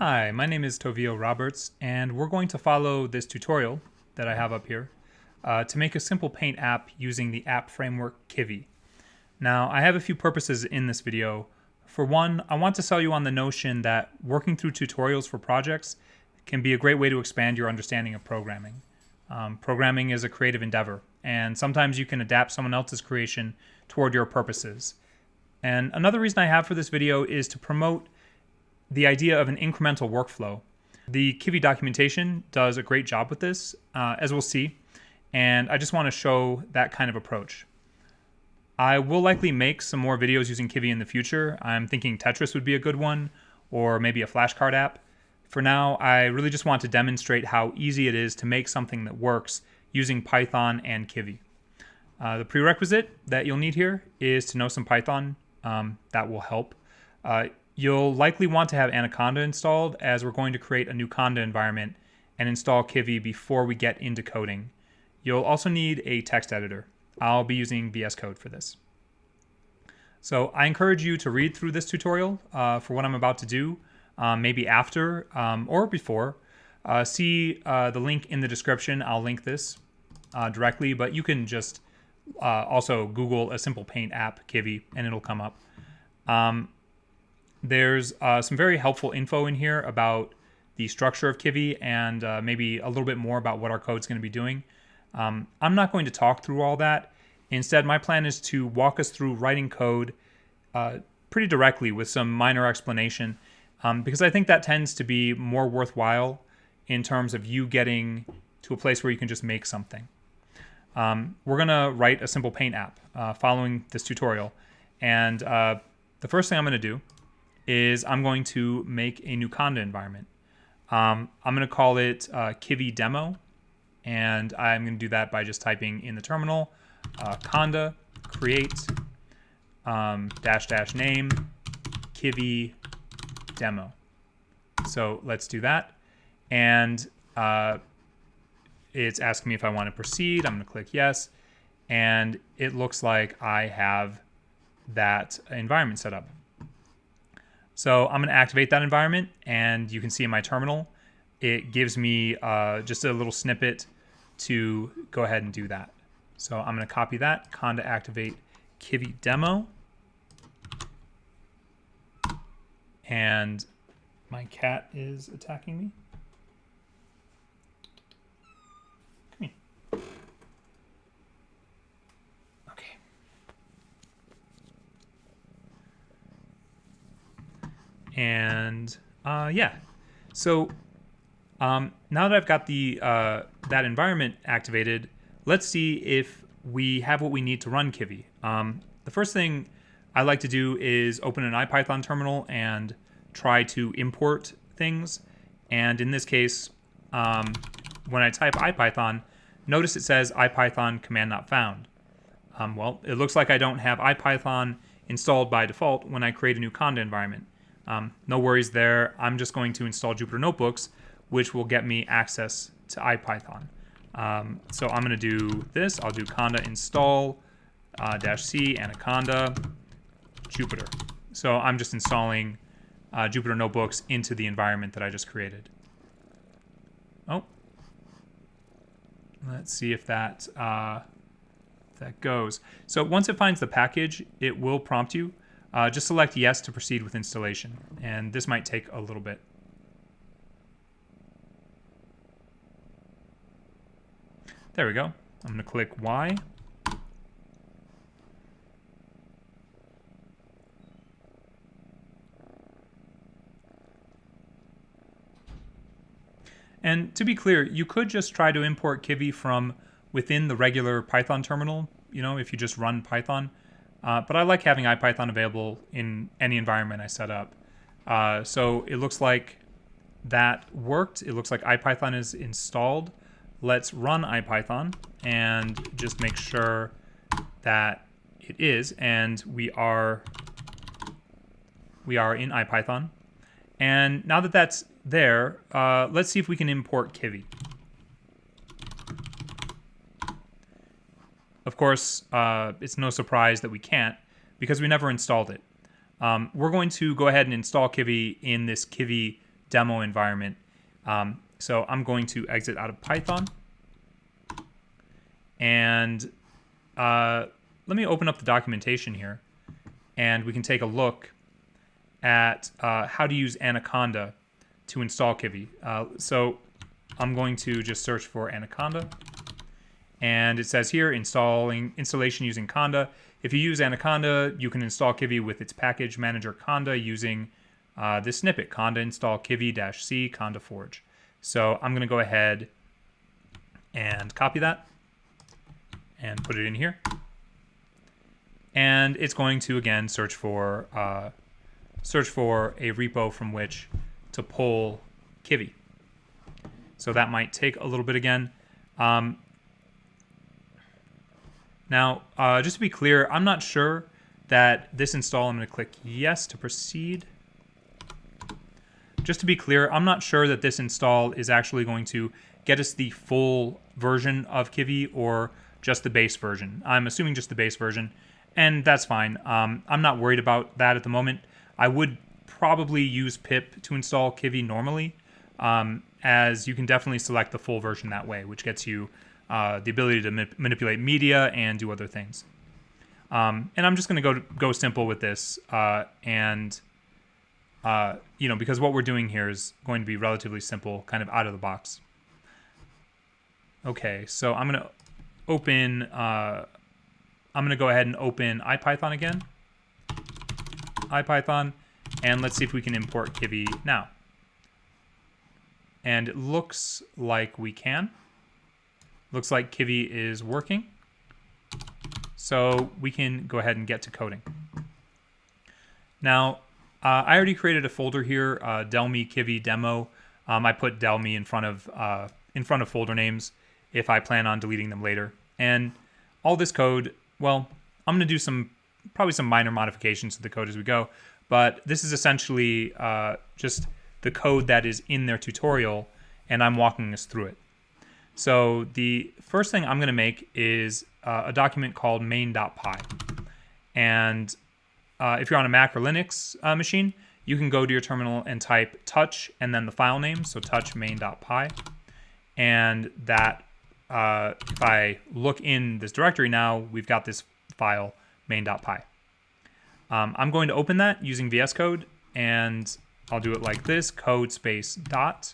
Hi, my name is Tovio Roberts, and we're going to follow this tutorial that I have up here to make a simple paint app using the app framework Kivy. Now, I have a few purposes in this video. For one, I want to sell you on the notion that working through tutorials for projects can be a great way to expand your understanding of programming. Programming is a creative endeavor, and sometimes you can adapt someone else's creation toward your purposes. And another reason I have for this video is to promote the idea of an incremental workflow. The Kivy documentation does a great job with this, as we'll see, and I just want to show that kind of approach. I will likely make some more videos using Kivy in the future. I'm thinking Tetris would be a good one, or maybe a flashcard app. For now, I really just want to demonstrate how easy it is to make something that works using Python and Kivy. The prerequisite that you'll need here is to know some Python. That will help. You'll likely want to have Anaconda installed, as we're going to create a new Conda environment and install Kivy before we get into coding. You'll also need a text editor. I'll be using VS Code for this. So I encourage you to read through this tutorial for what I'm about to do, maybe after or before. See the link in the description. I'll link this directly, but you can just also Google a simple paint app, Kivy, and it'll come up. There's some very helpful info in here about the structure of Kivy and maybe a little bit more about what our code's going to be doing. I'm not going to talk through all that. Instead, my plan is to walk us through writing code pretty directly with some minor explanation, because I think that tends to be more worthwhile in terms of you getting to a place where you can just make something. We're going to write a simple paint app following this tutorial. And the first thing I'm going to do is I'm going to make a new Conda environment. I'm going to call it Kivy demo, and I'm going to do that by just typing in the terminal conda create -- name Kivy demo. So let's do that, and it's asking me if I want to proceed. I'm going to click yes, and it looks like I have that environment set up. So I'm going to activate that environment, and you can see in my terminal, it gives me just a little snippet to go ahead and do that. So I'm going to copy that, conda activate Kivy demo, and my cat is attacking me. Come here. Okay. And yeah, so now that I've got the that environment activated, let's see if we have what we need to run Kivy. The first thing I like to do is open an IPython terminal and try to import things. And in this case, when I type IPython, notice it says IPython command not found. Well, it looks like I don't have IPython installed by default when I create a new Conda environment. No worries there. I'm just going to install Jupyter Notebooks, which will get me access to IPython. So I'm going to do this. I'll do conda install -c anaconda Jupyter. So I'm just installing Jupyter Notebooks into the environment that I just created. Oh, let's see if that goes. So once it finds the package, it will prompt you. Just select yes to proceed with installation, and this might take a little bit. There we go. I'm going to click Y. And to be clear, you could just try to import Kivy from within the regular Python terminal, if you just run Python. But I like having IPython available in any environment I set up. So it looks like that worked. It looks like IPython is installed. Let's run IPython and just make sure that it is. And we are in IPython. And now that that's there, let's see if we can import Kivy. Of course, it's no surprise that we can't, because we never installed it. We're going to go ahead and install Kivy in this Kivy demo environment. So I'm going to exit out of Python. And let me open up the documentation here. And we can take a look at how to use Anaconda to install Kivy. So I'm going to just search for Anaconda. And it says here, installation using Conda. If you use Anaconda, you can install Kivy with its package manager Conda using this snippet, Conda install Kivy-C Conda Forge. So I'm going to go ahead and copy that and put it in here. And it's going to, again, search for a repo from which to pull Kivy. So that might take a little bit again. Now, just to be clear, I'm not sure that this install, I'm going to click yes to proceed. Just to be clear, I'm not sure that this install is actually going to get us the full version of Kivy or just the base version. I'm assuming just the base version, and that's fine. I'm not worried about that at the moment. I would probably use pip to install Kivy normally, as you can definitely select the full version that way, which gets you the ability to manipulate media and do other things. And I'm just going to go simple with this, because what we're doing here is going to be relatively simple, kind of out of the box. Okay, so I'm going to open. I'm going to go ahead and open IPython again. IPython, and let's see if we can import Kivy now. And it looks like we can. Looks like Kivy is working. So we can go ahead and get to coding. Now, I already created a folder here, delme Kivy demo. I put delme in front of folder names if I plan on deleting them later. And all this code, well, I'm going to do probably some minor modifications to the code as we go. But this is essentially just the code that is in their tutorial, and I'm walking us through it. So the first thing I'm going to make is a document called main.py. And if you're on a Mac or Linux machine, you can go to your terminal and type touch and then the file name, so touch main.py. And that, if I look in this directory now, we've got this file main.py. I'm going to open that using VS Code, and I'll do it like this, code space dot.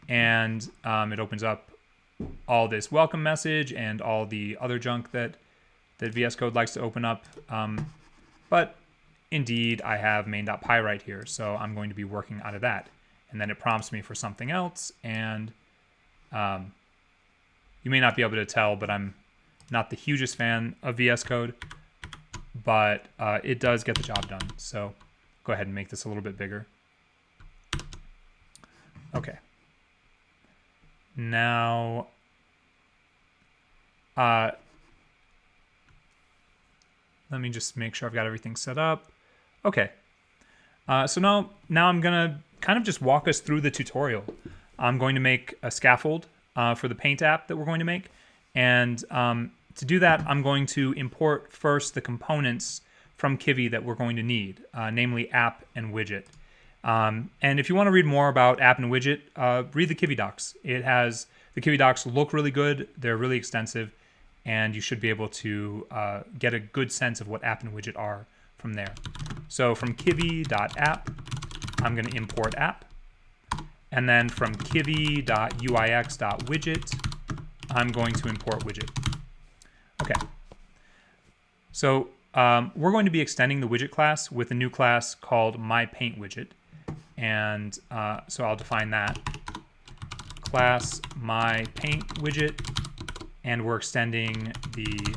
And it opens up all this welcome message and all the other junk that VS Code likes to open up. But indeed, I have main.py right here, so I'm going to be working out of that. And then it prompts me for something else, and you may not be able to tell, but I'm not the hugest fan of VS Code, but it does get the job done. So go ahead and make this a little bit bigger. Okay. Now, let me just make sure I've got everything set up. Okay. So now I'm going to kind of just walk us through the tutorial. I'm going to make a scaffold for the paint app that we're going to make. And to do that, I'm going to import first the components from Kivy that we're going to need, namely app and widget. And if you want to read more about app and widget, read the Kivy docs. The Kivy docs look really good. They're really extensive, and you should be able to get a good sense of what app and widget are from there. So from kivy.app, I'm going to import app. And then from kivy.uix.widget, I'm going to import widget. Okay. So we're going to be extending the widget class with a new class called myPaintWidget. And so I'll define that. Class myPaintWidget. And we're extending the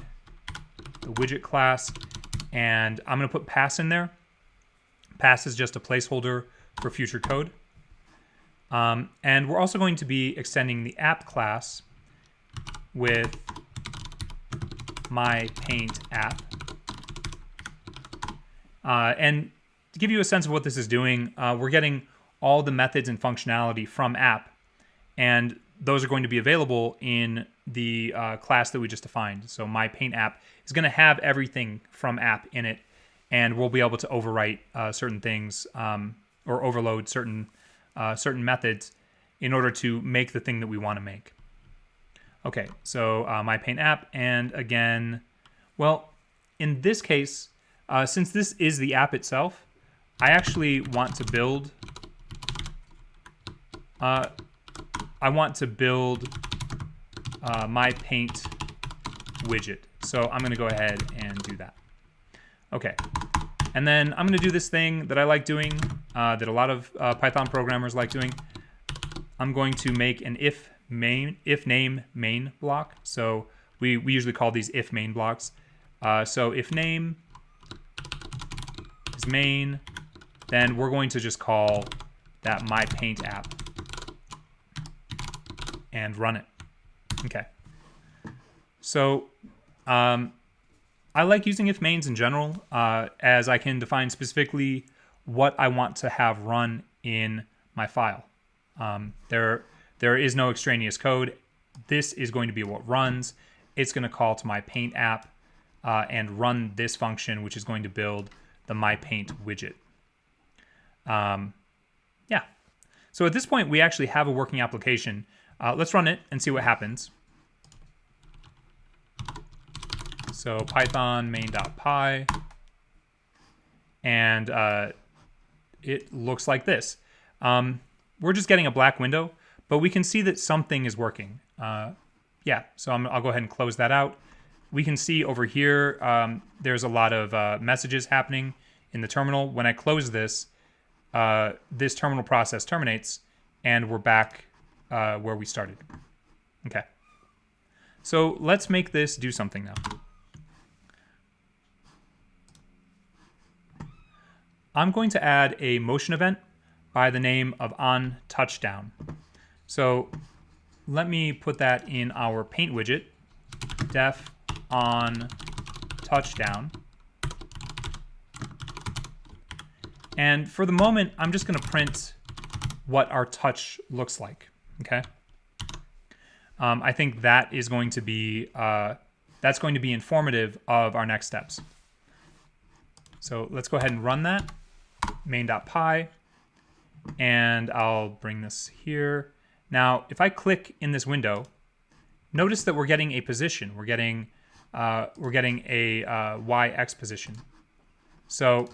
widget class. And I'm going to put pass in there. Pass is just a placeholder for future code. And we're also going to be extending the app class with myPaintApp. And to give you a sense of what this is doing, we're getting all the methods and functionality from app, and those are going to be available in the class that we just defined. So myPaintApp is going to have everything from app in it, and we'll be able to overwrite certain things or overload certain certain methods in order to make the thing that we want to make. Okay, so my paint app, and again, well, in this case, since this is the app itself, I actually want to build. I want to build my paint widget. So I'm going to go ahead and do that. Okay. And then I'm going to do this thing that I like doing, that a lot of Python programmers like doing. I'm going to make an if name main block. So we usually call these if main blocks. So if name is main, then we're going to just call that my paint app and run it. Okay. So I like using if mains in general, as I can define specifically what I want to have run in my file. There is no extraneous code. This is going to be what runs. It's going to call to my paint app and run this function, which is going to build the my paint widget. Yeah. So at this point, we actually have a working application. Let's run it and see what happens. So python main.py, and it looks like this. We're just getting a black window, but we can see that something is working. Yeah, so I'll go ahead and close that out. We can see over here, there's a lot of messages happening in the terminal. When I close this, this terminal process terminates, and we're back where we started. Okay. So let's make this do something now. I'm going to add a motion event by the name of onTouchdown. So let me put that in our paint widget, def onTouchdown. And for the moment, I'm just going to print what our touch looks like. Okay. I think that is going to be that's going to be informative of our next steps. So let's go ahead and run that. Main.py, and I'll bring this here. Now, if I click in this window, notice that we're getting a position. We're getting a YX position. So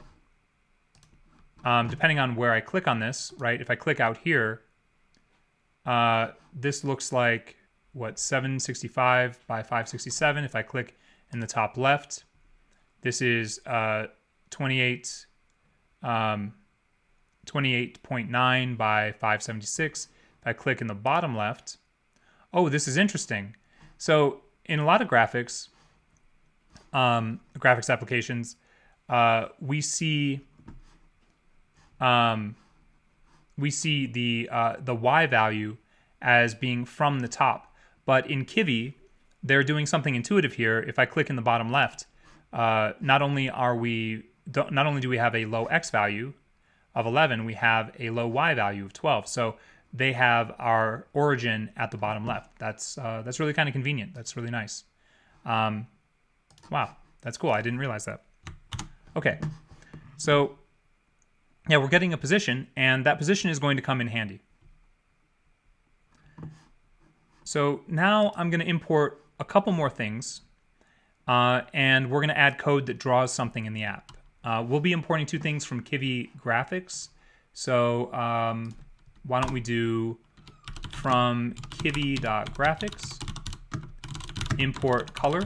depending on where I click on this, right? If I click out here, this looks like what, 765 by 567. If I click in the top left, this is 28.9 by 576. If I click in the bottom left, oh, this is interesting. So in a lot of graphics applications, we see the Y value as being from the top. But in Kivy, they're doing something intuitive here. If I click in the bottom left, not only do we have a low X value of 11, we have a low Y value of 12. So they have our origin at the bottom left. That's really kind of convenient. That's really nice. Wow, that's cool. I didn't realize that. Okay, so yeah, we're getting a position, and that position is going to come in handy. So now I'm going to import a couple more things, and we're going to add code that draws something in the app. We'll be importing two things from Kivy graphics. So why don't we do from kivy.graphics import color,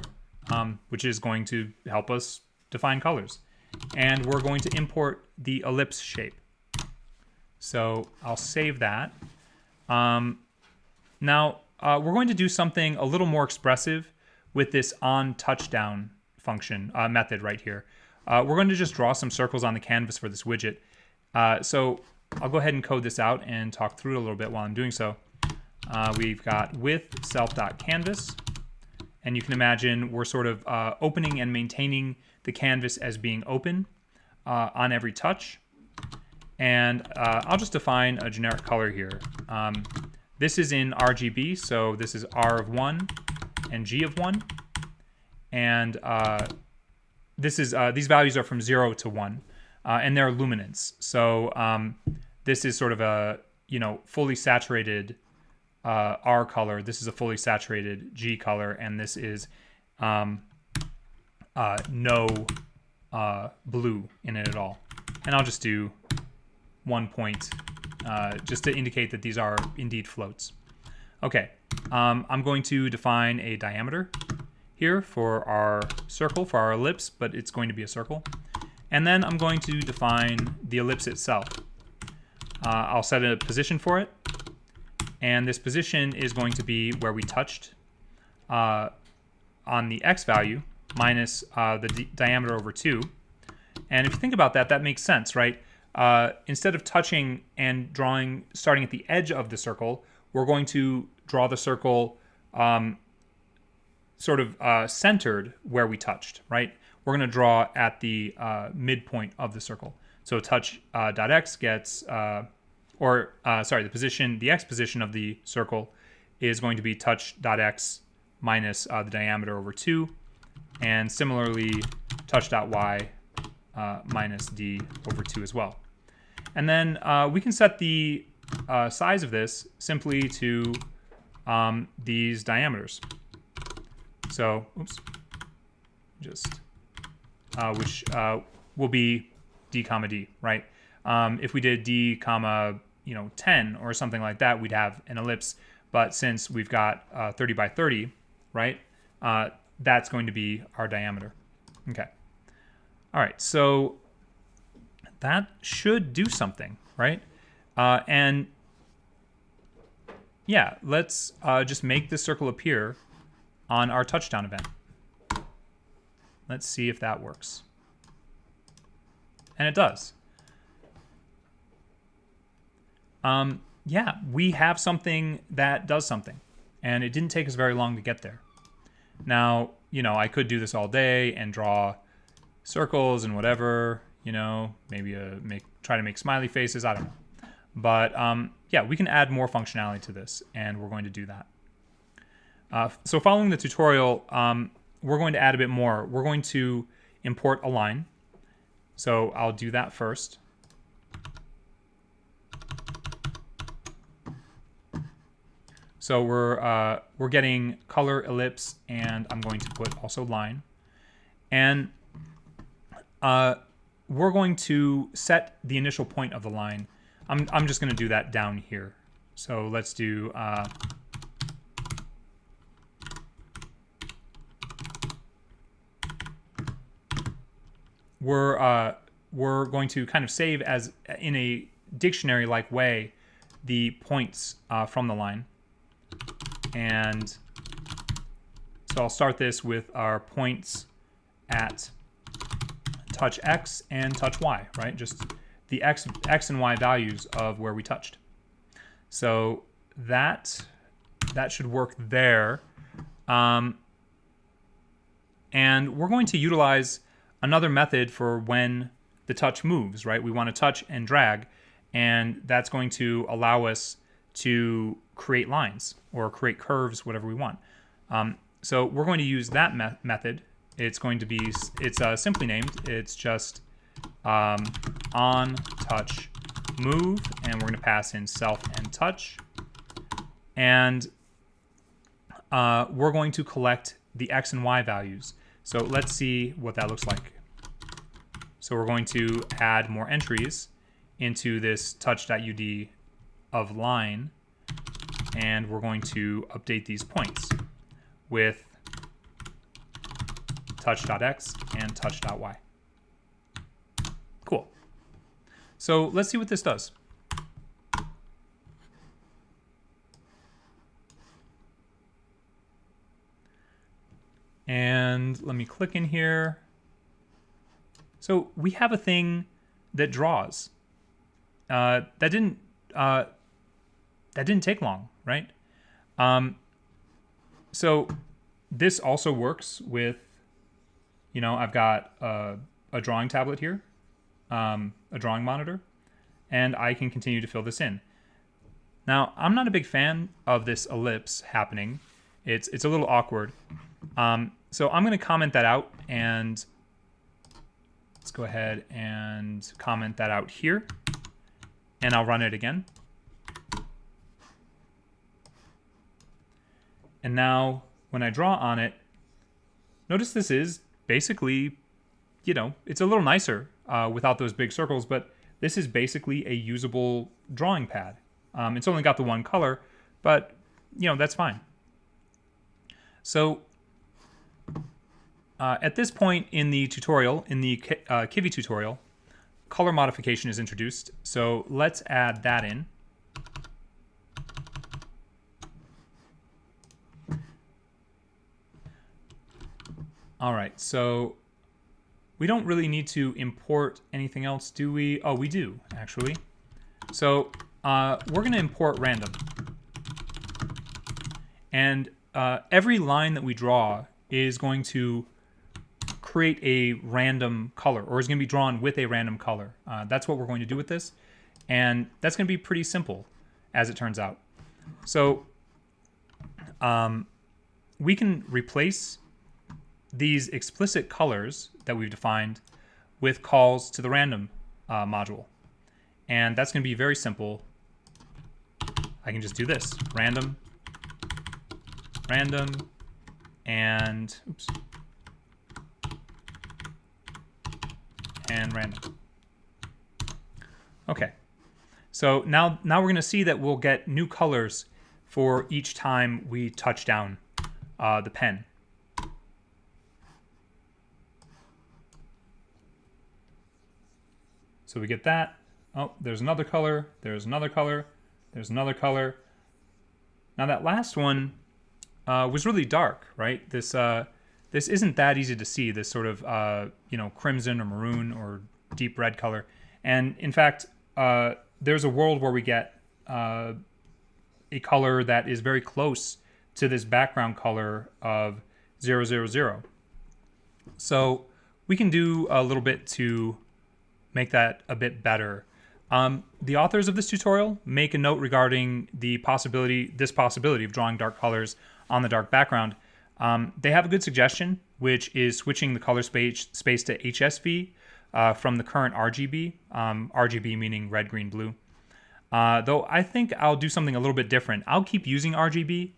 which is going to help us define colors. And we're going to import the ellipse shape. So I'll save that. Now we're going to do something a little more expressive with this onTouchdown function method right here. We're going to just draw some circles on the canvas for this widget. So I'll go ahead and code this out and talk through it a little bit while I'm doing so. We've got with self.canvas, and you can imagine we're sort of opening and maintaining the canvas as being open on every touch. And I'll just define a generic color here. This is in RGB, so this is R of 1 and G of 1. And this is these values are from 0 to 1, and they're luminance. So this is sort of a fully saturated R color. This is a fully saturated G color, and this is no blue in it at all. And I'll just do 1 point just to indicate that these are indeed floats. Okay, I'm going to define a diameter here for our circle, for our ellipse, but it's going to be a circle. And then I'm going to define the ellipse itself. I'll set a position for it, and this position is going to be where we touched on the x value minus the diameter over 2. And if you think about that, that makes sense, right? Instead of touching and starting at the edge of the circle, we're going to draw the circle sort of centered where we touched, right? We're going to draw at the midpoint of the circle. So touch.x gets, the x position of the circle is going to be touch.x minus the diameter over 2. And similarly, touch.y minus d over 2 as well. And then we can set the size of this simply to these diameters. So, which will be d comma d, right? If we did d comma 10 or something like that, we'd have an ellipse. But since we've got 30 by 30, right, that's going to be our diameter. Okay. All right, so that should do something, right? And yeah, let's just make this circle appear on our touchdown event. Let's see if that works. And it does. Yeah, we have something that does something. And it didn't take us very long to get there. Now, I could do this all day and draw circles and whatever, maybe try to make smiley faces, I don't know. But yeah, we can add more functionality to this, and we're going to do that. So following the tutorial, we're going to add a bit more. We're going to import a line. So I'll do that first. So we're getting color ellipse, and I'm going to put also line. And we're going to set the initial point of the line. I'm just going to do that down here. So let's do we're going to kind of save as in a dictionary-like way the points from the line. And so I'll start this with our points at touch X and touch Y, right? Just the X and Y values of where we touched. So that should work there. And we're going to utilize another method for when the touch moves, right? We want to touch and drag, and that's going to allow us to create lines or create curves, whatever we want. So we're going to use that method. It's simply named. It's just on touch move, and we're going to pass in self and touch. And we're going to collect the X and Y values. So let's see what that looks like. So we're going to add more entries into this touch.ud of line, and we're going to update these points with touch.x and touch.y. Cool. So let's see what this does. And let me click in here. So we have a thing that draws. That didn't take long, right? So this also works with, I've got a drawing tablet here, a drawing monitor, and I can continue to fill this in. Now, I'm not a big fan of this ellipse happening. It's a little awkward. So I'm going to comment that out, and let's go ahead and comment that out here, and I'll run it again. And now when I draw on it, notice this is basically, you know, it's a little nicer without those big circles, but this is basically a usable drawing pad. It's only got the one color, but, you know, that's fine. So at this point in the tutorial, in the Kivy tutorial, color modification is introduced. So let's add that in. All right, so we don't really need to import anything else, do we? Oh, we do, actually. So we're going to import random. And every line that we draw is going to create a random color, or is going to be drawn with a random color. That's what we're going to do with this. And that's going to be pretty simple, as it turns out. So we can replace these explicit colors that we've defined with calls to the random module. And that's going to be very simple. I can just do this. Random, random, and oops, and random. Okay. So now we're going to see that we'll get new colors for each time we touch down the pen. So we get that. Oh, there's another color. There's another color. There's another color. Now that last one was really dark, right? This isn't that easy to see. This sort of you know, crimson or maroon or deep red color. And in fact, there's a world where we get a color that is very close to this background color of 000. So we can do a little bit to make that a bit better. The authors of this tutorial make a note regarding this possibility of drawing dark colors on the dark background. They have a good suggestion, which is switching the color space to HSV from the current RGB, RGB meaning red, green, blue. Though I think I'll do something a little bit different. I'll keep using RGB,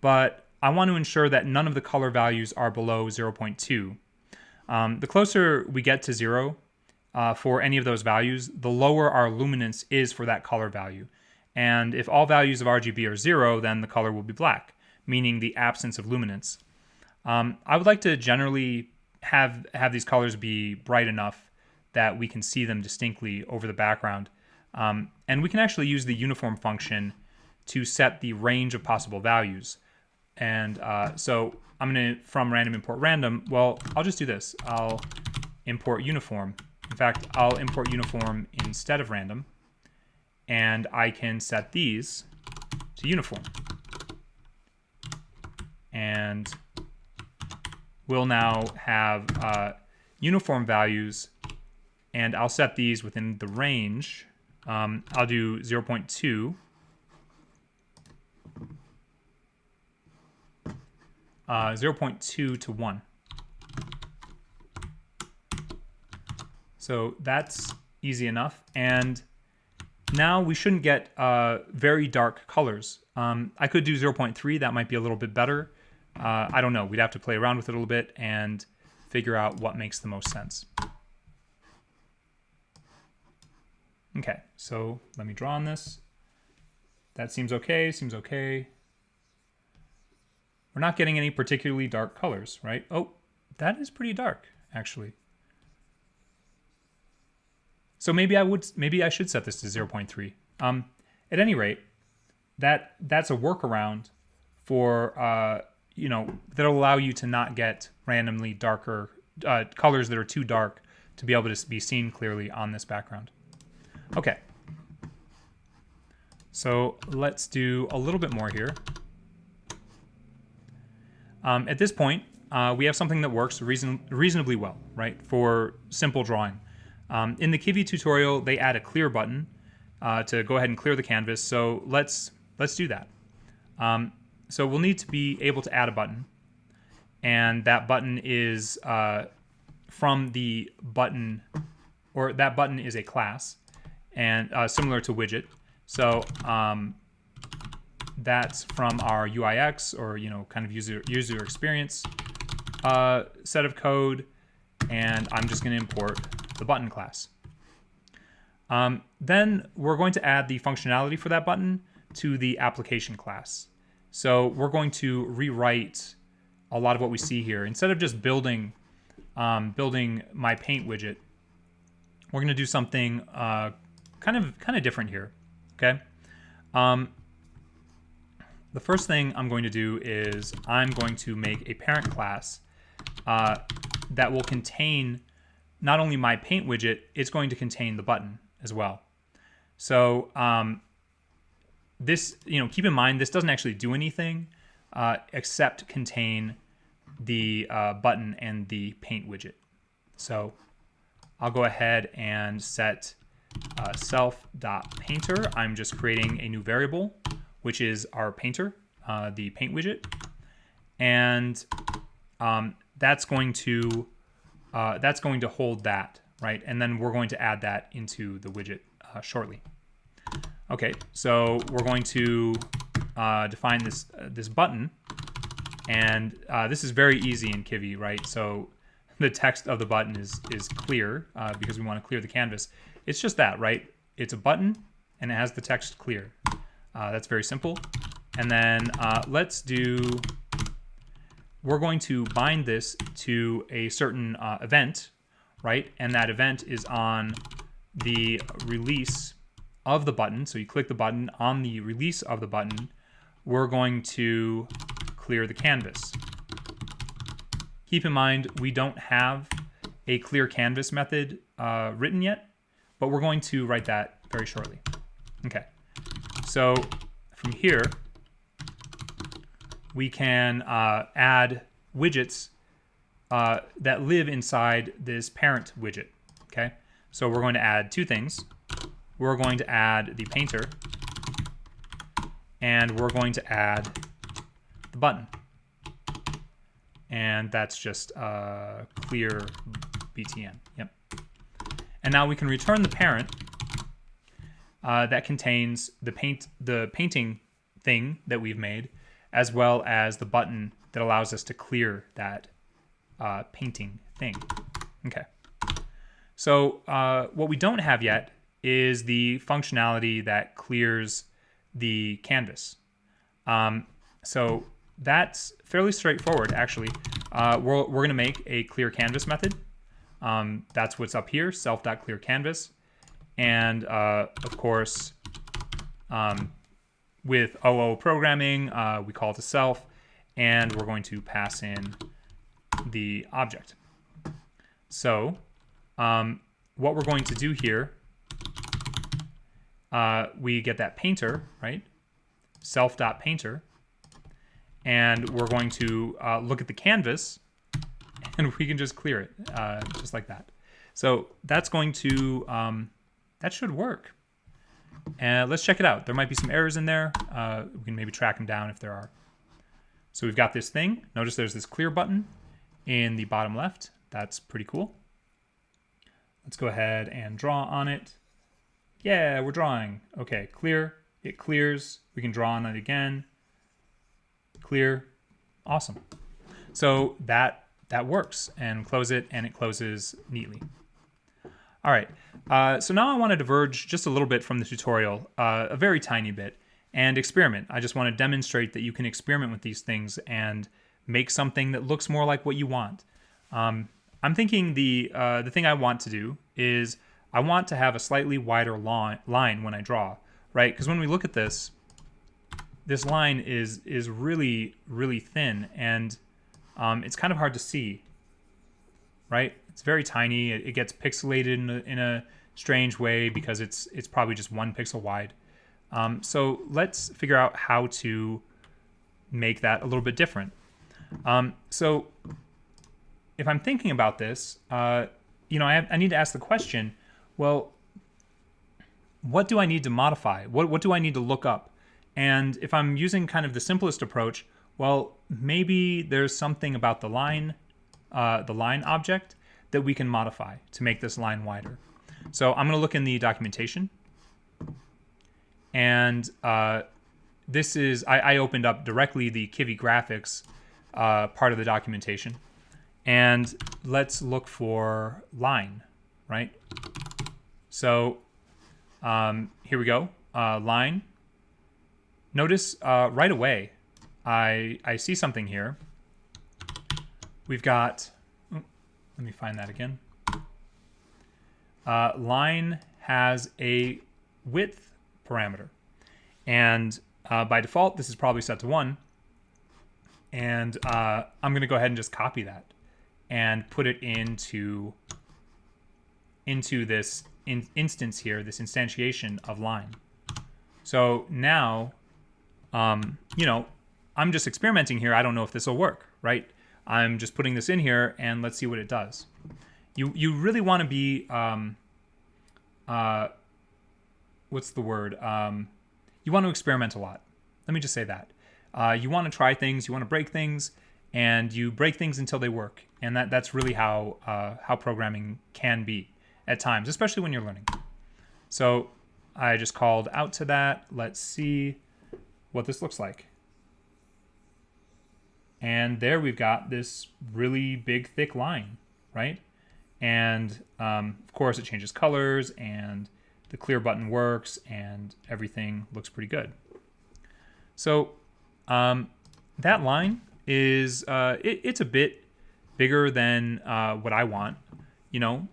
but I want to ensure that none of the color values are below 0.2. The closer we get to 0, for any of those values, the lower our luminance is for that color value. And if all values of RGB are 0, then the color will be black, meaning the absence of luminance. I would like to generally have these colors be bright enough that we can see them distinctly over the background. And we can actually use the uniform function to set the range of possible values. And so I'm going to, from random import random, well, I'll just do this. I'll import uniform. In fact, I'll import uniform instead of random, and I can set these to uniform. And we'll now have uniform values, and I'll set these within the range. I'll do 0.2, 0.2 to 1. So that's easy enough. And now we shouldn't get very dark colors. I could do 0.3. That might be a little bit better. I don't know. We'd have to play around with it a little bit and figure out what makes the most sense. Okay, so let me draw on this. That seems okay, seems okay. We're not getting any particularly dark colors, right? Oh, that is pretty dark, actually. So maybe I should set this to 0.3. At any rate, that's a workaround for you know, that'll allow you to not get randomly darker colors that are too dark to be able to be seen clearly on this background. Okay. So let's do a little bit more here. At this point, we have something that works reasonably well, right, for simple drawing. In the Kivy tutorial, they add a clear button to go ahead and clear the canvas. So let's do that. So we'll need to be able to add a button, and that button is from the button, or that button is a class, and similar to widget. So that's from our UIX, or kind of user experience set of code, and I'm just going to import the button class. Then we're going to add the functionality for that button to the application class. So we're going to rewrite a lot of what we see here. Instead of just building my paint widget, we're going to do something kind of different here. Okay. The first thing I'm going to do is I'm going to make a parent class that will contain not only my paint widget, it's going to contain the button as well. So this, keep in mind, this doesn't actually do anything except contain the button and the paint widget. So I'll go ahead and set self.painter. I'm just creating a new variable, which is our painter, the paint widget, and that's going to hold that, right? And then we're going to add that into the widget shortly. Okay, so we're going to define this button, and this is very easy in Kivy, right? So the text of the button is clear because we want to clear the canvas. It's just that, right? It's a button and it has the text clear. That's very simple. And then we're going to bind this to a certain event, right? And that event is on the release of the button. So you click the button. On the release of the button, we're going to clear the canvas. Keep in mind, we don't have a clear canvas method written yet, but we're going to write that very shortly. Okay, so from here, we can add widgets that live inside this parent widget, okay? So we're going to add two things. We're going to add the painter, and we're going to add the button. And that's just clear btn. Yep. And now we can return the parent that contains the painting thing that we've made, as well as the button that allows us to clear that painting thing. Okay. So what we don't have yet is the functionality that clears the canvas. So that's fairly straightforward, actually. We're going to make a clear canvas method. That's what's up here, self.clearCanvas. And of course, with OO programming, we call to self, and we're going to pass in the object. So what we're going to do here, we get that painter, right? Self.painter. And we're going to look at the canvas, and we can just clear it, just like that. So that's going to, that should work. And let's check it out. There might be some errors in there. We can maybe track them down if there are. So we've got this thing. Notice there's this clear button in the bottom left. That's pretty cool. Let's go ahead and draw on it. Yeah, we're drawing. Okay, clear. It clears. We can draw on it again. Clear. Awesome. So that works, and close it, and it closes neatly. All right. So now I want to diverge just a little bit from the tutorial, a very tiny bit, and experiment. I just want to demonstrate that you can experiment with these things and make something that looks more like what you want. I'm thinking the thing I want to do is I want to have a slightly wider line when I draw, right? Because when we look at this line is really, really thin, and it's kind of hard to see, right? It's very tiny. It gets pixelated in a strange way because it's probably just 1 pixel wide. So let's figure out how to make that a little bit different. So if I'm thinking about this, I need to ask the question, well, what do I need to modify? What do I need to look up? And if I'm using kind of the simplest approach, well, maybe there's something about the line object that we can modify to make this line wider. So I'm going to look in the documentation, and this is, I opened up directly the Kivy graphics part of the documentation. And let's look for line, right? So here we go, line. Notice right away, I see something here. We've got, let me find that again. Line has a width parameter. And by default, this is probably set to 1. And I'm going to go ahead and just copy that and put it into this instance here, this instantiation of line. So now, you know, I'm just experimenting here. I don't know if this will work, right? I'm just putting this in here and let's see what it does. You really want to be, what's the word? You want to experiment a lot. Let me just say that. You want to try things, you want to break things, and you break things until they work. And that's really how programming can be at times, especially when you're learning. So I just called out to that. Let's see what this looks like. And there we've got this really big, thick line, right? And of course it changes colors and the clear button works and everything looks pretty good. So that line is, it's a bit bigger than what I want, you know.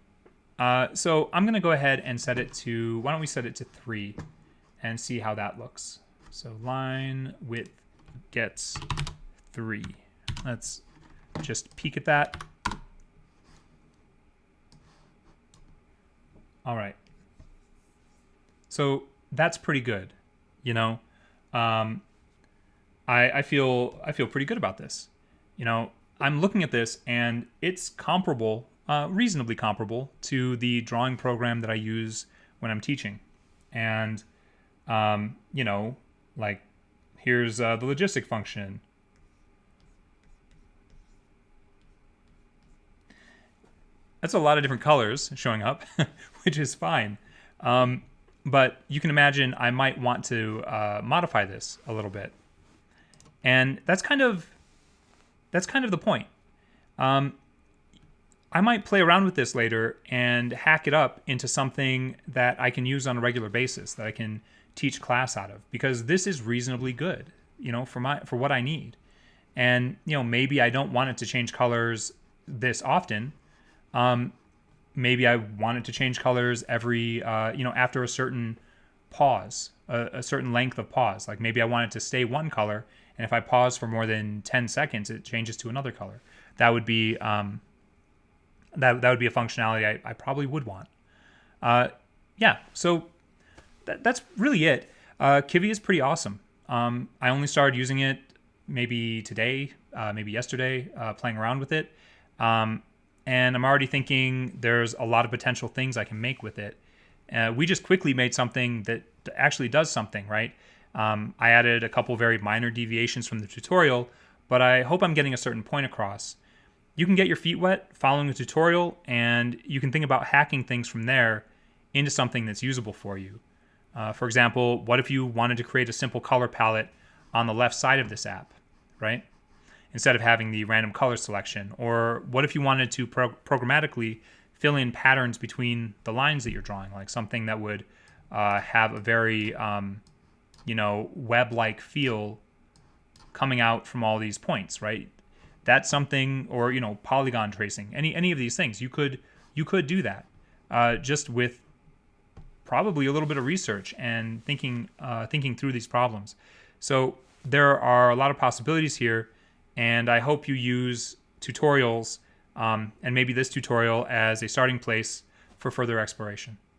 So I'm going to go ahead and set it to, why don't we set it to 3 and see how that looks. So line width gets 3. Let's just peek at that. All right. So that's pretty good, you know. I feel pretty good about this. You know, I'm looking at this and it's comparable, reasonably comparable to the drawing program that I use when I'm teaching. And, you know, like here's the logistic function. That's a lot of different colors showing up, which is fine. But you can imagine I might want to modify this a little bit. And that's kind of the point. I might play around with this later and hack it up into something that I can use on a regular basis, that I can teach class out of, because this is reasonably good, you know, for what I need. And, you know, maybe I don't want it to change colors this often. Maybe I want it to change colors every, you know, after a certain pause, a certain length of pause. Like maybe I want it to stay one color, and if I pause for more than 10 seconds, it changes to another color. That would be that would be a functionality I probably would want. Yeah, so that's really it. Kivy is pretty awesome. I only started using it maybe today, maybe yesterday, playing around with it. And I'm already thinking there's a lot of potential things I can make with it. We just quickly made something that actually does something, right? I added a couple very minor deviations from the tutorial, but I hope I'm getting a certain point across. You can get your feet wet following the tutorial, and you can think about hacking things from there into something that's usable for you. For example, what if you wanted to create a simple color palette on the left side of this app, right? Instead of having the random color selection? Or what if you wanted to programmatically fill in patterns between the lines that you're drawing, like something that would have a very, you know, web-like feel coming out from all these points, right? That's something, or, you know, polygon tracing, any of these things. You could do that just with probably a little bit of research and thinking through these problems. So there are a lot of possibilities here. And I hope you use tutorials and maybe this tutorial as a starting place for further exploration.